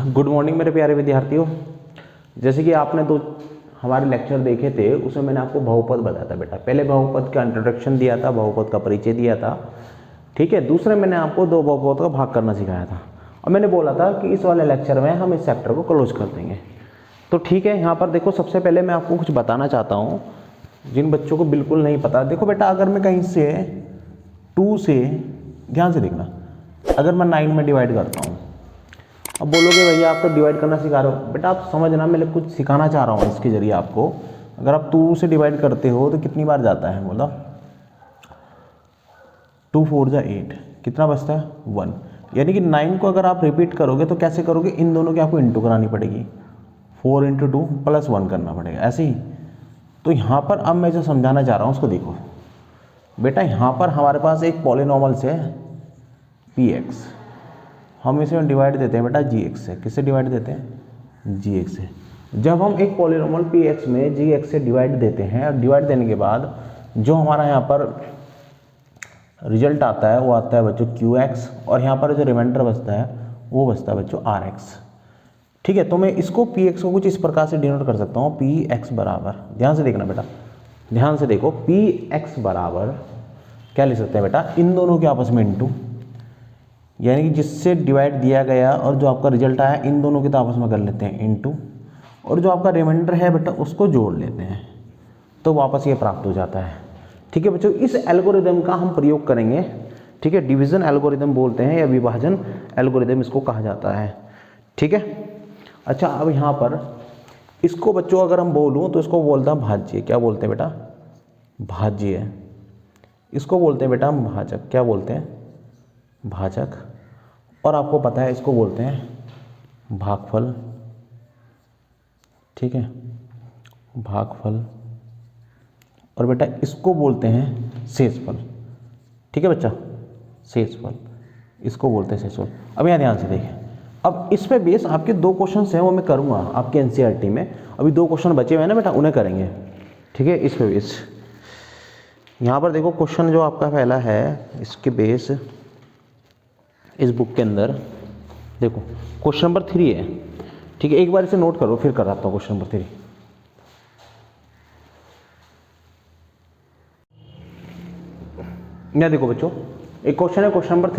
Good morning मेरे प्यारे विद्यार्थियों। जैसे कि आपने दो हमारे लेक्चर देखे थे, उसमें मैंने आपको बहुपद बताया था बेटा। पहले बहुपद का इंट्रोडक्शन दिया था, बहुपद का परिचय दिया था, ठीक है। दूसरे मैंने आपको दो बहुपद का भाग करना सिखाया था और मैंने बोला था कि इस वाले लेक्चर में हम इस चैप्टर को क्लोज कर देंगे। तो ठीक है, यहाँ पर देखो, सबसे पहले मैं आपको कुछ बताना चाहता हूँ जिन बच्चों को बिल्कुल नहीं पता। देखो बेटा, अगर मैं कहीं से 2 से, ध्यान से देखना, अगर मैं 9 में डिवाइड करता हूँ, अब बोलोगे भैया आप तो डिवाइड करना सिखा रहे हो। बेटा आप समझना, मैं कुछ सिखाना चाह रहा हूँ इसके जरिए आपको। अगर आप 2 से डिवाइड करते हो तो कितनी बार जाता है, बोला 2 4 जा 8, कितना बचता है 1। यानी कि 9 को अगर आप रिपीट करोगे तो कैसे करोगे, इन दोनों की आपको इंटू करानी पड़ेगी, 4 × 2 + 1 करना पड़ेगा, ऐसे ही। तो यहाँ पर अब मैं जो समझाना चाह रहा हूँ उसको देखो बेटा। यहाँ पर हमारे पास एक पॉलिनॉमल्स है px, हम इसे डिवाइड देते हैं बेटा gx से। किससे डिवाइड देते हैं, gx से। जब हम एक पॉलिनॉमल px में gx से डिवाइड देते हैं, और डिवाइड देने के बाद जो हमारा यहाँ पर रिजल्ट आता है वो आता है बच्चों qx, और यहाँ पर जो रिमाइंडर बचता है वो बचता है बच्चों rx, ठीक है। तो मैं इसको px को कुछ इस प्रकार से डिनोट कर सकता हूँ, px बराबर, ध्यान से देखना बेटा, ध्यान से देखो, px बराबर क्या लिख सकते हैं बेटा, इन दोनों के आपस में इंटू, यानी कि जिससे डिवाइड दिया गया और जो आपका रिजल्ट आया इन दोनों के तो आपस में कर लेते हैं इंटू, और जो आपका रिमाइंडर है बेटा उसको जोड़ लेते हैं, तो वापस ये प्राप्त हो जाता है, ठीक है बच्चों। इस एल्गोरिदम का हम प्रयोग करेंगे, ठीक है। डिवीजन एल्गोरिदम बोलते हैं या विभाजन एल्गोरिदम इसको कहा जाता है, ठीक है। अच्छा, अब यहाँ पर इसको बच्चों अगर हम बोलूँ तो इसको बोलता हैं भाज्य। क्या बोलते हैं बेटा, भाज्य। इसको बोलते हैं बेटा हम भाजक। क्या बोलते हैं, भाजक। और आपको पता है इसको बोलते हैं भागफल, ठीक है, भागफल। और बेटा इसको बोलते हैं शेषफल, ठीक है बच्चा, शेषफल, इसको बोलते हैं शेषफल। अब यहाँ ध्यान से देखें, अब इस पे बेस आपके 2 क्वेश्चन हैं वो मैं करूँगा आपके एनसीईआरटी में। अभी 2 क्वेश्चन बचे हुए हैं ना बेटा, उन्हें करेंगे, ठीक है। इस पे बेस यहाँ पर देखो, क्वेश्चन जो आपका पहला है इसके बेस इस बुक के अंदर देखो, क्वेश्चन नंबर 3 है, ठीक है। एक बार इसे नोट करो, फिर कराता हूँ क्वेश्चन नंबर 3। यहाँ देखो बच्चों, एक क्वेश्चन है, क्वेश्चन नंबर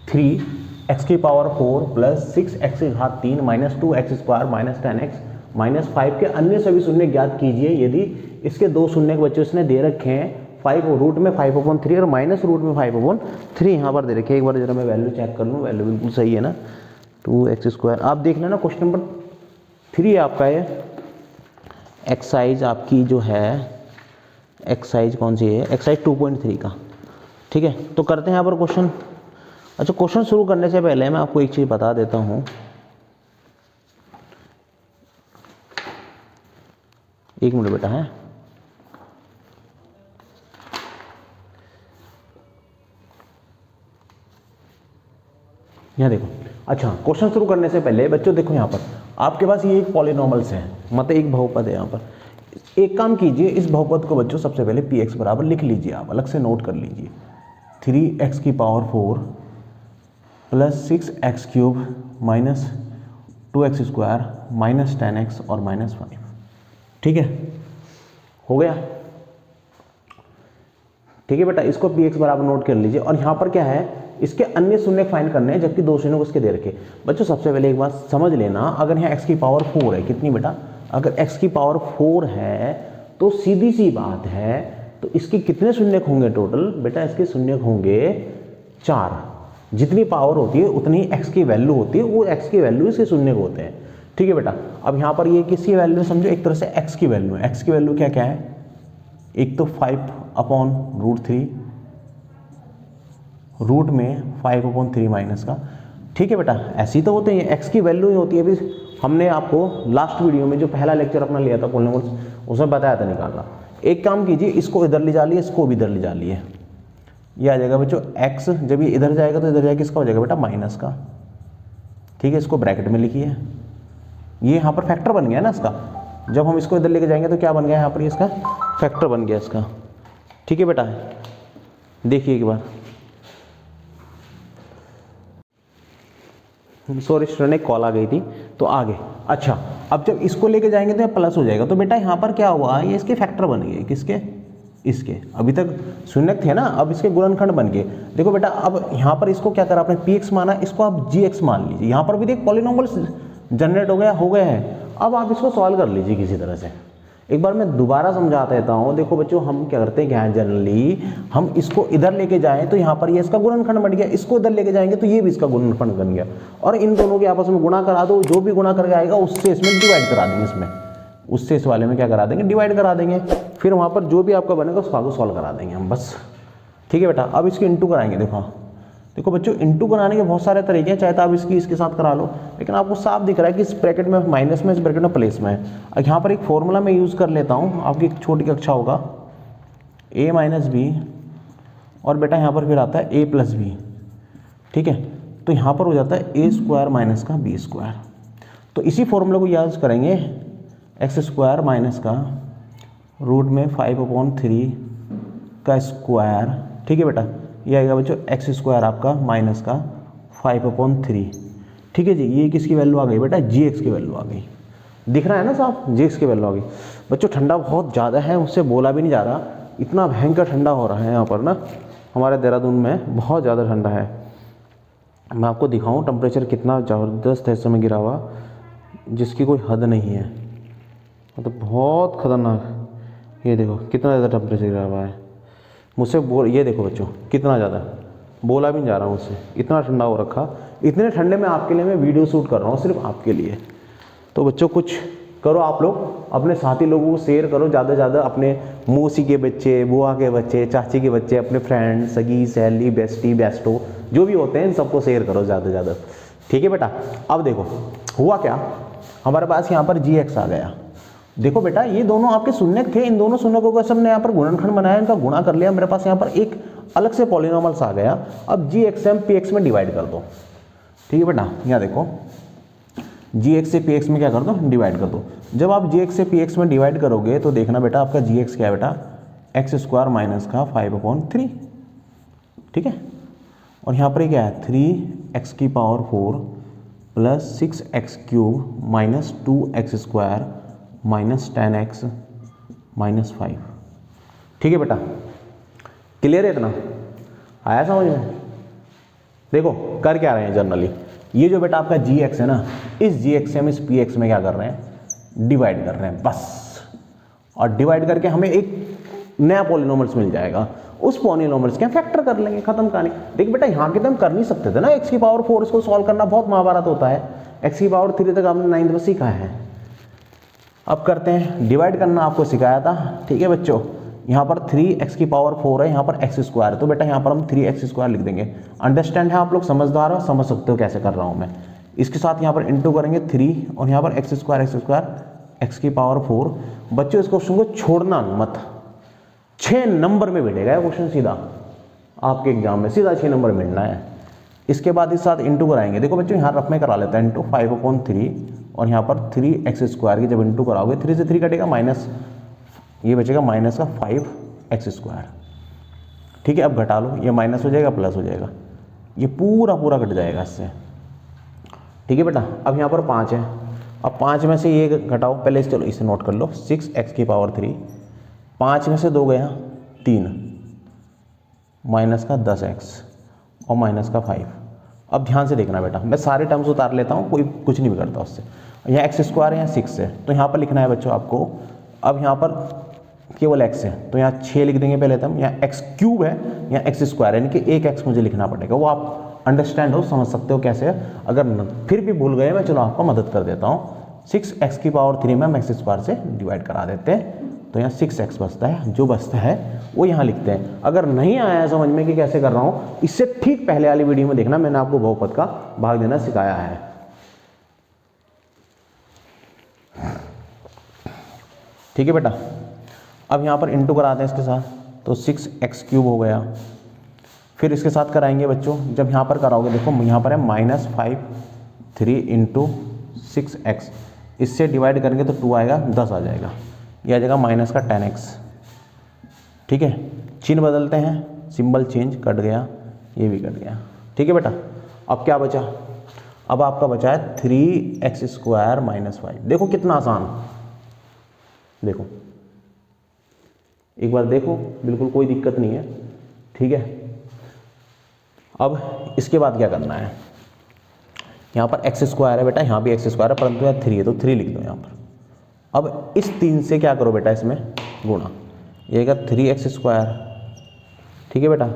3x की पावर 4 + 6x की घात 3 - 2x² - 10x - 5 के अन्य सभी शून्य ज्ञात कीजिए यदि इसके 2 शून्य के बच्चों इसने दे रखे हैं 5 रूट में 5/3 और माइनस रूट में 5/3 यहाँ पर दे रखे हैं। एक बार जरा मैं वैल्यू चेक कर लूँ, वैल्यू बिल्कुल सही है ना, 2x²। आप देख लेना, क्वेश्चन नंबर 3 है आपका ये। एक्सरसाइज आपकी जो है, एक्सरसाइज कौन सी है, एक्सरसाइज 2.3 का, ठीक है। तो करते हैं यहाँ पर क्वेश्चन। अच्छा, क्वेश्चन शुरू करने से पहले मैं आपको एक चीज़ बता देता हूँ, एक मिनट बेटा है। यहाँ देखो, अच्छा, क्वेश्चन शुरू करने से पहले बच्चों देखो, यहाँ पर आपके पास ये एक पॉलिनॉमल्स है, मतलब एक बहुपद है। यहाँ पर एक काम कीजिए, इस बहुपद को बच्चों सबसे पहले px बराबर लिख लीजिए, आप अलग से नोट कर लीजिए। 3x की पावर 4 + 6x³ - 2x² - 10x और -5, ठीक है, हो गया, ठीक है बेटा। इसको px बराबर नोट कर लीजिए। और यहाँ पर क्या है, इसके अन्य शून्य फाइंड करने हैं, जबकि 2 शून्य को उसके दे रखे। बच्चों सबसे पहले एक बात समझ लेना, अगर यहाँ x की पावर 4 है, कितनी बेटा, अगर x की पावर 4 है तो सीधी सी बात है, तो इसके कितने शून्य होंगे टोटल बेटा, इसके शून्य होंगे 4। जितनी पावर होती है उतनी x की वैल्यू होती है, वो x की वैल्यू इसके शून्य होते हैं, ठीक है बेटा। अब यहाँ पर ये किसकी वैल्यू समझो, एक तरह से x की वैल्यू है। x की वैल्यू क्या क्या है, एक तो 5/√3, रूट में 5/3 माइनस का, ठीक है बेटा। ऐसी तो होते हैं, x की वैल्यू ही होती है। अभी हमने आपको लास्ट वीडियो में जो पहला लेक्चर अपना लिया था पॉलिनॉमियल्स, उसमें बताया था निकालना। एक काम कीजिए, इसको इधर ले जा लिए, इसको भी इधर ले जा लिए, ये आ जाएगा बच्चों x। जब ये इधर जाएगा तो इधर जाएगा किसका हो जाएगा बेटा, माइनस का, ठीक है। इसको ब्रैकेट में लिखिए, ये यहाँ पर फैक्टर बन गया ना इसका। जब हम इसको इधर लेके जाएंगे तो क्या बन गया यहाँ पर, इसका फैक्टर बन गया इसका, ठीक है बेटा। देखिए एक बार, सॉरी स्टूडेंट, एक कॉल आ गई थी तो आगे। अच्छा, अब जब इसको लेके जाएंगे तो ये प्लस हो जाएगा। तो बेटा यहाँ पर क्या हुआ, ये इसके फैक्टर बन गए, किसके, इसके। अभी तक शून्यक थे ना, अब इसके गुणनखंड बन गए। देखो बेटा, अब यहाँ पर इसको क्या करा आपने, px माना, इसको आप gx मान लीजिए। यहाँ पर भी देख पॉलिनॉमियल जनरेट हो गया है। अब आप इसको सॉल्व कर लीजिए किसी तरह से। एक बार मैं दोबारा समझा देता हूँ। देखो बच्चों, हम क्या करते हैं, क्या है जनरली, हम इसको इधर लेके जाएं तो यहाँ पर ये इसका गुणनखंड बन गया, इसको इधर लेके जाएंगे तो ये भी इसका गुणनखंड बन गया, और इन दोनों के आपस में गुणा करा दो। जो भी गुणा करके आएगा उससे इसमें डिवाइड करा देंगे, इसमें उससे इस वाले में क्या करा देंगे, डिवाइड करा देंगे। फिर वहाँ पर जो भी आपका बनेगा उसको सॉल्व करा देंगे हम, बस। ठीक है बेटा, अब इसको इंटू कराएंगे। देखो बच्चों, इंटू कराने के बहुत सारे तरीके हैं, चाहे तो आप इसके साथ करा लो, लेकिन आपको साफ दिख रहा है कि इस ब्रैकेट में माइनस में, इस ब्रैकेट में प्लस में है। अब यहाँ पर एक फॉर्मूला मैं यूज़ कर लेता हूँ, आपकी एक छोटी कक्षा होगा, a माइनस बी, और बेटा यहाँ पर फिर आता है a प्लस बी। ठीक है, तो यहाँ पर हो जाता है a स्क्वायर माइनस का b स्क्वायर। तो इसी फॉर्मूला को यूज़ करेंगे, एक्स स्क्वायर माइनस का रूट में 5/3 का स्क्वायर। ठीक है बेटा, ये आएगा बच्चों एक्स स्क्वायर आपका माइनस का 5/3। ठीक है जी, ये किसकी वैल्यू आ गई बेटा, gx की वैल्यू आ गई। दिख रहा है ना साहब, gx की वैल्यू आ गई। बच्चों ठंडा बहुत ज़्यादा है, उससे बोला भी नहीं जा रहा, इतना भयंकर ठंडा हो रहा है यहाँ पर ना, हमारे देहरादून में बहुत ज़्यादा ठंडा है। मैं आपको दिखाऊँ टेम्परेचर कितना ज़बरदस्त है इस समय गिरा हुआ, जिसकी कोई हद नहीं है, मतलब बहुत ख़तरनाक। ये देखो कितना ज़्यादा टेम्परेचर गिरा हुआ है, मुझसे ये देखो बच्चों कितना ज़्यादा, बोला भी नहीं जा रहा मुझसे, इतना ठंडा हो रखा। इतने ठंडे में आपके लिए मैं वीडियो शूट कर रहा हूँ, सिर्फ आपके लिए। तो बच्चों कुछ करो आप लोग, अपने साथी लोगों को शेयर करो ज़्यादा से ज़्यादा, अपने मौसी के बच्चे, बुआ के बच्चे, चाची के बच्चे, अपने फ्रेंड, सगी, सहेली, बेस्टी, बेस्टो जो भी होते हैं, इन सबको शेयर करो ज़्यादा से ज़्यादा। ठीक है बेटा, अब देखो हुआ क्या, हमारे पास यहाँ पर gx आ गया। देखो बेटा, ये दोनों आपके शून्यक थे, इन दोनों शून्यकों को सबने यहाँ पर गुणनखंड बनाया, इनका गुणा कर लिया, मेरे पास यहाँ पर एक अलग से पॉलिनॉमियल्स आ गया। अब gx m px में डिवाइड कर दो। ठीक है बेटा, यहाँ देखो gx से px में क्या कर दो, डिवाइड कर दो। जब आप gx से px में डिवाइड करोगे तो देखना बेटा, आपका gx क्या है बेटा, एक्स स्क्वायर माइनस का 5/3। ठीक है, और यहाँ पर क्या है, 3x की power 4 plus 6x³ minus 2x square minus 10x minus 5। ठीक है बेटा, क्लियर है, इतना आया समझ में। देखो कर क्या रहे हैं जनरली, ये जो बेटा आपका gx है ना, इस gx से हम इस px में क्या कर रहे हैं, डिवाइड कर रहे हैं बस। और डिवाइड करके हमें एक नया पॉलिनॉमियल्स मिल जाएगा, उस पॉलिनॉमियल्स के फैक्टर कर लेंगे, खत्म कहानी। देख बेटा, यहाँ के तो हम कर नहीं सकते थे ना, x की पावर 4 इसको सॉल्व करना बहुत महाभारत होता है, x की पावर 3 तक आपने 9th में सीखा है। अब करते हैं, डिवाइड करना आपको सिखाया था। ठीक है बच्चों, यहाँ पर 3x की पावर 4 है, यहाँ पर x स्क्वायर है, तो बेटा यहाँ पर हम 3x स्क्वायर लिख देंगे। अंडरस्टैंड है आप लोग, समझदार हो, समझ सकते हो कैसे कर रहा हूँ मैं। इसके साथ यहाँ पर इंटू करेंगे 3, और यहाँ पर x स्क्वायर x की पावर 4। बच्चों इस क्वेश्चन को छोड़ना मत, 6 नंबर में बैठेगा क्वेश्चन सीधा आपके एग्जाम में, सीधा 6 नंबर मिलना है। इसके बाद इस साथ इंटू कराएंगे। देखो बच्चों, यहाँ रफ में करा लेता है इंटू 5/3, और यहाँ पर 3x स्क्वायर की जब इंटू कराओगे 3 से 3 कटेगा, माइनस ये बचेगा माइनस का 5x स्क्वायर। ठीक है, अब घटा लो, ये माइनस हो जाएगा प्लस हो जाएगा, ये पूरा कट जाएगा इससे। ठीक है बेटा, अब यहाँ पर 5 है, अब 5 में से ये घटाओ, पहले चलो इसे नोट कर लो, 6x की पावर 3, 5 में से 2 गया 3, माइनस का 10x और माइनस का 5। अब ध्यान से देखना बेटा, मैं सारे टर्म्स उतार लेता हूँ, कोई कुछ नहीं बिगड़ता उससे। यहाँ x स्क्वायर है, यहाँ 6 है, तो यहाँ पर लिखना है बच्चों आपको। अब यहाँ पर केवल x है, तो यहाँ 6 लिख देंगे पहले हम, यहाँ x³ है, यहाँ x स्क्वायर है, यानी कि एक x मुझे लिखना पड़ेगा। वो आप अंडरस्टैंड हो, समझ सकते हो कैसे है। अगर फिर भी भूल गए, मैं चलो आपको मदद कर देता हूँ। 6x की पावर 3 में हम x स्क्वायर से डिवाइड करा देते हैं, तो यहाँ 6x बचता है, जो बचता है वो यहाँ लिखते हैं। अगर नहीं आया है समझ में कि कैसे कर रहा हूँ, इससे ठीक पहले वाली वीडियो में देखना, मैंने आपको बहुपद का भाग देना सिखाया है। ठीक है बेटा, अब यहाँ पर इंटू कराते हैं इसके साथ, तो 6x³ हो गया। फिर इसके साथ कराएंगे बच्चों, जब यहाँ पर कराओगे देखो यहाँ पर है -5/3 इंटू 6x, इससे डिवाइड करेंगे तो 2 आएगा, 10 आ जाएगा, ये आ जाएगा माइनस का 10x। ठीक है, चिन्ह बदलते हैं, सिंबल चेंज, कट गया, ये भी कट गया। ठीक है बेटा, अब क्या बचा, अब आपका बचा है 3x² माइनस 5। देखो कितना आसान, देखो एक बार देखो, बिल्कुल कोई दिक्कत नहीं है, ठीक है। अब इसके बाद क्या करना है, यहाँ पर x² है बेटा, यहाँ भी x² है, परंतु यहाँ 3 है तो 3 लिख दो यहाँ पर। अब इस 3 से क्या करो बेटा, इसमें गुणा, ये का 3x², ठीक है बेटा।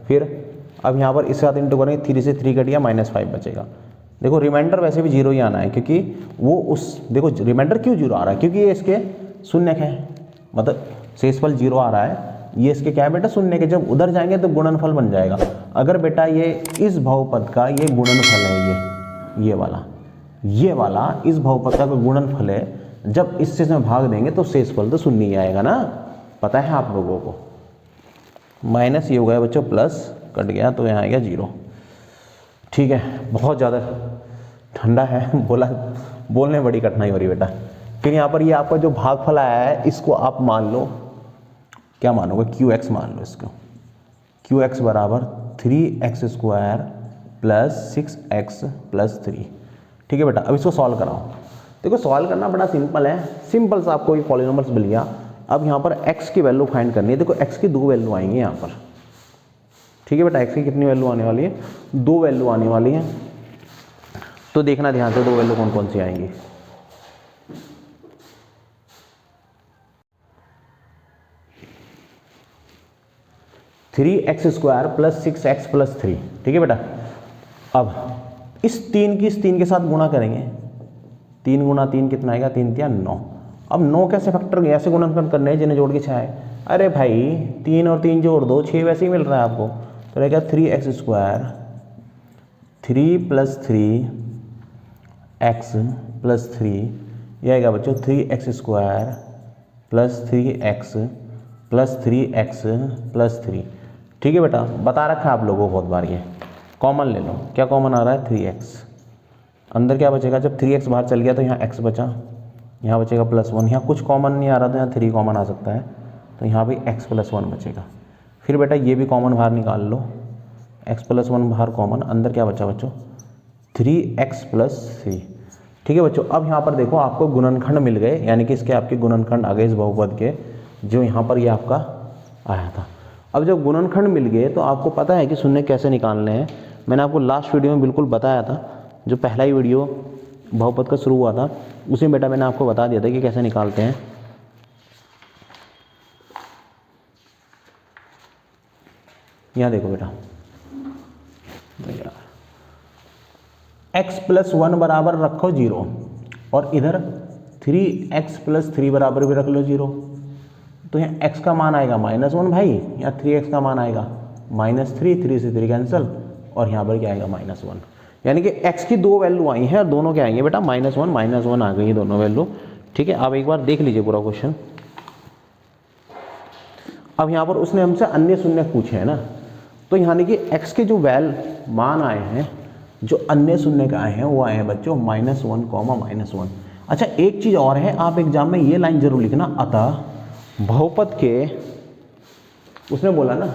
फिर अब यहाँ पर इसके साथ इंटू करेंगे, 3 से 3 कट गया, -5 बचेगा। देखो रिमाइंडर वैसे भी 0 ही आना है, क्योंकि वो उस, देखो रिमाइंडर क्यों 0 आ रहा है, क्योंकि ये इसके शून्य है, मतलब शेषफल 0 आ रहा है, ये इसके क्या है बेटा, शून्य के। जब उधर जाएंगे तो गुणनफल बन जाएगा। अगर बेटा ये इस बहुपद का ये गुणनफल है, ये वाला इस बहुपद का गुणनफल है, जब इससे में भाग देंगे तो शेषफल तो शून्य ही आएगा ना, पता है आप लोगों को। माइनस ये हो गया बच्चों, प्लस कट गया तो यहाँ आएगा 0, ठीक है। बहुत ज़्यादा ठंडा है, बोलने में बड़ी कठिनाई हो रही है बेटा। फिर यहाँ पर ये आपका जो भागफल आया है, इसको आप मान लो, क्या मानोगे, QX मान लो इसको। QX बराबर 3x² प्लस 6x प्लस 3, ठीक है बेटा। अब इसको सॉल्व कराओ। देखो सॉल्व करना बड़ा सिंपल है, सिंपल सा आपको ये पॉलिनॉमियल्स मिल गया। अब यहाँ पर x की वैल्यू फाइंड करनी है। देखो x की 2 वैल्यू आएंगी यहाँ पर, ठीक है बेटा। x की कितनी वैल्यू आने वाली है, 2 वैल्यू आने वाली है। तो देखना ध्यान से 2 वैल्यू कौन कौन सी आएंगी। Three x² plus 6x plus 3, ठीक है बेटा। अब इस 3 के साथ गुणा करेंगे, 3 गुणा 3 कितना आएगा, 3 3 9। अब 9 कैसे फैक्टर ऐसे गुणनखंड करने हैं जिन्हें जोड़ के 6 है। अरे भाई 3 और 3 जोड़ दो, 6 वैसे ही मिल रहा है आपको। तो रहेगा 3x², 3 प्लस 3x प्लस 3, यह आएगा बच्चों 3x² plus 3x plus 3x plus 3, ठीक है बेटा। बता रखा है आप लोगों को बहुत बार, ये कॉमन ले लो। क्या कॉमन आ रहा है, 3x। अंदर क्या बचेगा, जब 3x बाहर चल गया तो यहाँ x बचा, यहाँ बचेगा +1। यहाँ कुछ कॉमन नहीं आ रहा तो यहाँ 3 कॉमन आ सकता है, तो यहाँ भी x + 1 बचेगा। फिर बेटा ये भी कॉमन बाहर निकाल लो, x + 1 बाहर कॉमन, अंदर क्या बचा बच्चों, 3x + 3, ठीक है बच्चों। अब यहाँ पर देखो आपको गुणनखंड मिल गए, यानी कि इसके आपके गुणनखंड आ गए इस बहुपद के, जो यहाँ पर ये आपका आया था। अब जब गुणनखंड मिल गए तो आपको पता है कि शून्य कैसे निकालने हैं। मैंने आपको लास्ट वीडियो में बिल्कुल बताया था, जो पहला ही वीडियो बहुपद का शुरू हुआ था उसमें बेटा मैंने आपको बता दिया था कि कैसे निकालते हैं। यहाँ देखो बेटा, x + 1 बराबर रखो 0, और इधर 3x + 3 बराबर भी रख लो 0। तो यहाँ x का मान आएगा -1 भाई, यहाँ 3x का मान आएगा -3, 3 से 3 कैंसिल, और यहाँ पर क्या आएगा -1। यानी कि x की 2 वैल्यू आई हैं और दोनों क्या आएंगे बेटा, -1 आ गई दोनों वैल्यू, ठीक है। आप एक बार देख लीजिए पूरा क्वेश्चन। अब यहाँ पर उसने हमसे अन्य शून्य पूछे हैं ना, तो यानी कि x के जो मान आए हैं, जो अन्य शून्य का आए हैं, वो आए हैं बच्चों -1, -1। अच्छा एक चीज़ और है, आप एग्जाम में ये लाइन जरूर लिखना, अतः बहुपद के, उसने बोला ना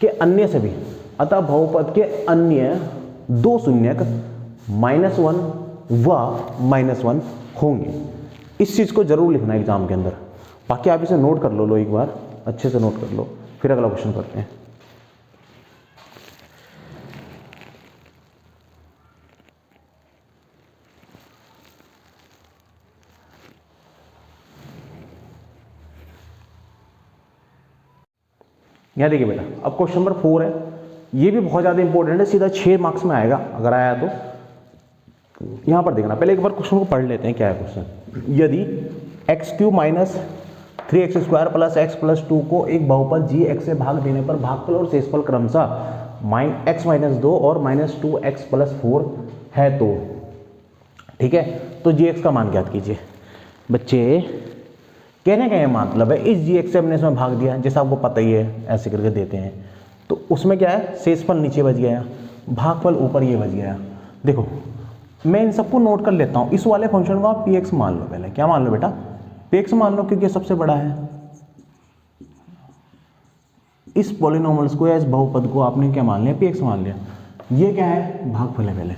कि अन्य सभी, अतः बहुपद के अन्य 2 शून्यक -1 व -1 होंगे। इस चीज़ को जरूर लिखना एग्जाम के अंदर। बाकी आप इसे नोट कर लो एक बार, अच्छे से नोट कर लो, फिर अगला क्वेश्चन करते हैं। यहाँ देखिए बेटा, अब क्वेश्चन नंबर 4 है, ये भी बहुत ज़्यादा इंपॉर्टेंट है, सीधा 6 मार्क्स में आएगा अगर आया तो। यहाँ पर देखना, पहले एक बार क्वेश्चन को पढ़ लेते हैं क्या है क्वेश्चन। यदि x³ - 3x² + x + 2 को एक बहुपद gx से भाग देने पर भागफल और शेषफल क्रमशः x - 2 और -2x + 4 है तो, ठीक है। तो gx का मान ज्ञात कीजिए। बच्चे कहने का ये मतलब है, इस gx से हमने इसमें भाग दिया, जैसा आपको पता ही है, ऐसे करके देते हैं, तो उसमें क्या है, शेषफल नीचे बच गया, भागफल ऊपर ये बच गया। देखो मैं इन सबको नोट कर लेता हूँ। इस वाले फंक्शन को आप px मान लो, पहले क्या मान लो बेटा, px मान लो, क्योंकि सबसे बड़ा है। इस पॉलिनॉमियल्स को या इस बहुपद को आपने क्या मान लिया, px मान लिया। ये क्या है, भागफल है पहले,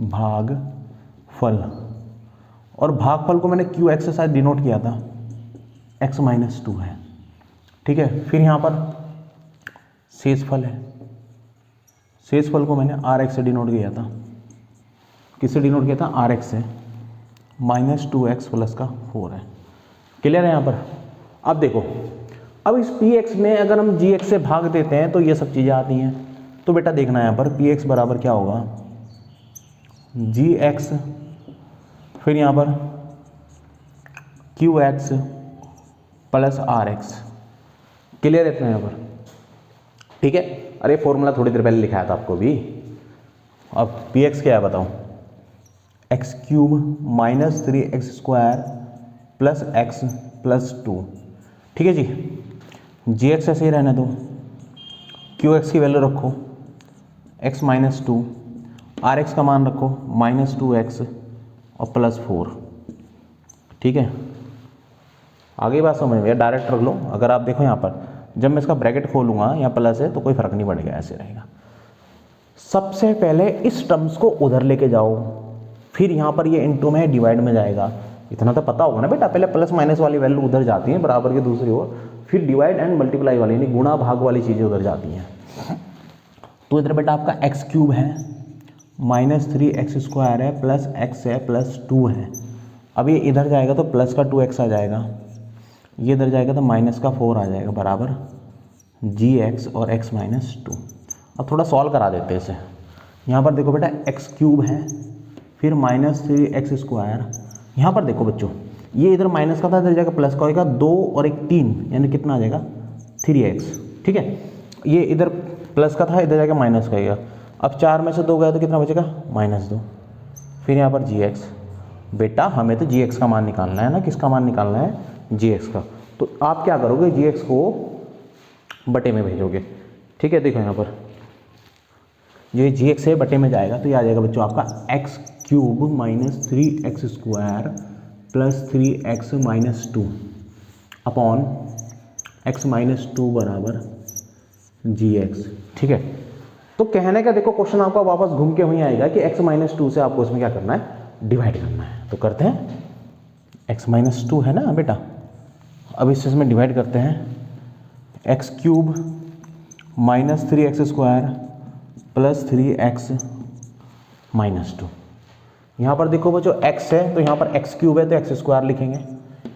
भागफल, और भागफल को मैंने क्यू एक्स से शायद डिनोट किया था, x माइनस 2 है, ठीक है। फिर यहाँ पर शेषफल है, शेषफल को मैंने आर एक्स से डिनोट किया था, किससे डिनोट किया था, आर एक्स से, माइनस 2x प्लस का 4 है। क्लियर है यहाँ पर। अब देखो, अब इस px में अगर हम gx से भाग देते हैं तो ये सब चीज़ें आती हैं, तो बेटा देखना है यहाँ पर px बराबर क्या होगा, gx, फिर यहाँ पर qx प्लस rx। क्लियर है इतना यहाँ पर, ठीक है। अरे फॉर्मूला थोड़ी देर पहले लिखाया था आपको भी। अब px क्या है बताओ, x cube minus 3x square plus x plus 2, ठीक है जी। जी एक्स ऐसे ही रहने दो, क्यू एक्स की वैल्यू रखो x माइनस 2, आर एक्स का मान रखो माइनस 2x और प्लस 4, ठीक है। आगे बात समझ में, डायरेक्ट रख लो। अगर आप देखो यहाँ पर जब मैं इसका ब्रैकेट खोलूँगा यहाँ प्लस है तो कोई फर्क नहीं पड़ेगा, ऐसे रहेगा। सबसे पहले इस टर्म्स को उधर लेके जाओ, फिर यहाँ पर ये इनटू में डिवाइड में जाएगा। इतना तो पता होगा ना बेटा, पहले प्लस माइनस वाली वैल्यू उधर जाती है बराबर के दूसरी ओर, फिर डिवाइड एंड मल्टीप्लाई वाली यानी गुणा भाग वाली चीज़ें उधर जाती हैं। तो इधर बेटा आपका एक्स क्यूब है, माइनस 3x स्क्वायर है, प्लस x है, प्लस 2 है। अब ये इधर जाएगा तो प्लस का 2x आ जाएगा, ये इधर जाएगा तो माइनस का 4 आ जाएगा, बराबर gx और x माइनस 2। अब थोड़ा सॉल्व करा देते हैं इसे। यहाँ पर देखो बेटा एक्स क्यूब है, फिर माइनस 3x स्क्वायर, यहाँ पर देखो बच्चों ये इधर माइनस का था, इधर जाएगा प्लस का होगा, 2 और 1 3 यानी कितना आ जाएगा 3x, ठीक है। ये इधर प्लस का था, इधर जाएगा माइनस का आएगा। अब 4 में से 2 गया तो कितना बचेगा, -2। फिर यहाँ पर gx, बेटा हमें तो gx का मान निकालना है ना, किसका मान निकालना है, gx का। तो आप क्या करोगे, gx को बटे में भेजोगे, ठीक है। देखो यहाँ पर ये gx से बटे में जाएगा तो ये आ जाएगा बच्चों आपका x cube minus 3x square plus 3x minus 2 upon x minus 2 बराबर gx, ठीक है। तो कहने का देखो क्वेश्चन आपका वापस घूम के वहीं आएगा कि x माइनस 2 से आपको इसमें क्या करना है, डिवाइड करना है। तो करते हैं, x माइनस 2 है ना बेटा, अब इसमें डिवाइड करते हैं, x cube minus 3x square plus 3x minus 2। यहाँ पर देखो बच्चों x है तो यहाँ पर x क्यूब है तो x स्क्वायर लिखेंगे,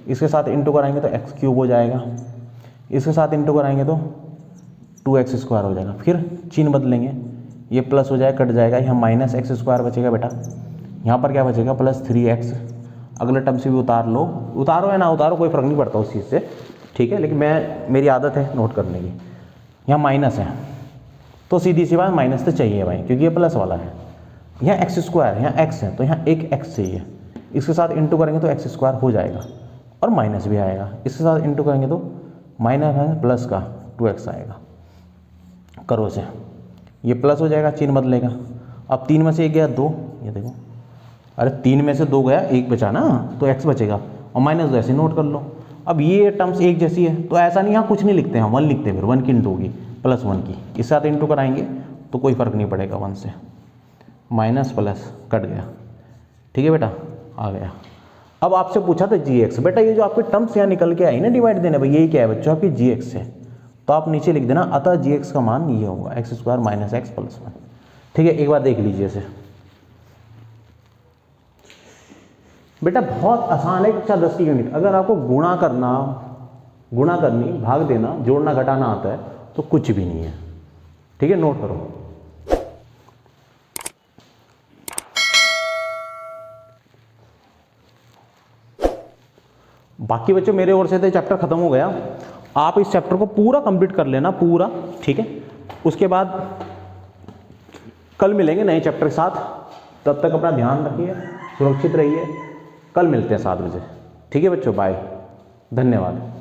इसके साथ इंटू कराएंगे तो x क्यूब हो जाएगा, इसके साथ इंटू कराएंगे तो 2x स्क्वायर हो जाएगा। फिर चिन्ह बदलेंगे, ये प्लस हो जाएगा, कट जाएगा, यहाँ माइनस एक्स स्क्वायर बचेगा बेटा, यहाँ पर क्या बचेगा प्लस 3x। अगले टर्म से भी उतार लो, उतारो या ना उतारो कोई फ़र्क नहीं पड़ता उस चीज़ से, ठीक है। लेकिन मेरी आदत है नोट करने की। यहाँ माइनस है तो सीधी सी बात माइनस तो चाहिए भाई, क्योंकि ये प्लस वाला है। यहाँ एक्स स्क्वायर है, यहाँ एक्स है तो यहाँ एक एक्स चाहिए, इसके साथ इंटू करेंगे तो एक्स स्क्वायर हो जाएगा और माइनस भी आएगा, इसके साथ इंटू करेंगे तो माइनस है प्लस का 2x आएगा। करो से, ये प्लस हो जाएगा, चिन्ह बदलेगा। अब 3 में से 1 गया 2, ये देखो, अरे 3 में से 2 गया 1 बचा ना, तो x बचेगा और माइनस 2 ऐसे नोट कर लो। अब ये टर्म्स एक जैसी है तो ऐसा नहीं, यहाँ कुछ नहीं लिखते हैं, 1 लिखते हैं, फिर 1 की इंटू होगी प्लस 1 की, इसके साथ इंटू कराएंगे तो कोई फ़र्क नहीं पड़ेगा, 1 से माइनस प्लस कट गया, ठीक है बेटा, आ गया। अब आपसे पूछा था gx, बेटा ये जो आपके टर्म्स यहाँ निकल के आई ना डिवाइड देने भाई, यही क्या है बच्चों आपकी gx है, तो आप नीचे लिख देना अतः gx का मान ये होगा x square minus x plus 1, ठीक है। एक बार देख लीजिए इसे बेटा, बहुत आसान है कक्षा 10 की यूनिट। अगर आपको गुणा करनी, भाग देना, जोड़ना घटाना आता है तो कुछ भी नहीं है, ठीक है। नोट करो, बाकी बच्चों मेरे ओर से तो चैप्टर खत्म हो गया। आप इस चैप्टर को पूरा कंप्लीट कर लेना पूरा, ठीक है। उसके बाद कल मिलेंगे नए चैप्टर के साथ, तब तक अपना ध्यान रखिए, सुरक्षित रहिए। कल मिलते हैं 7 बजे, ठीक है बच्चों, बाय, धन्यवाद।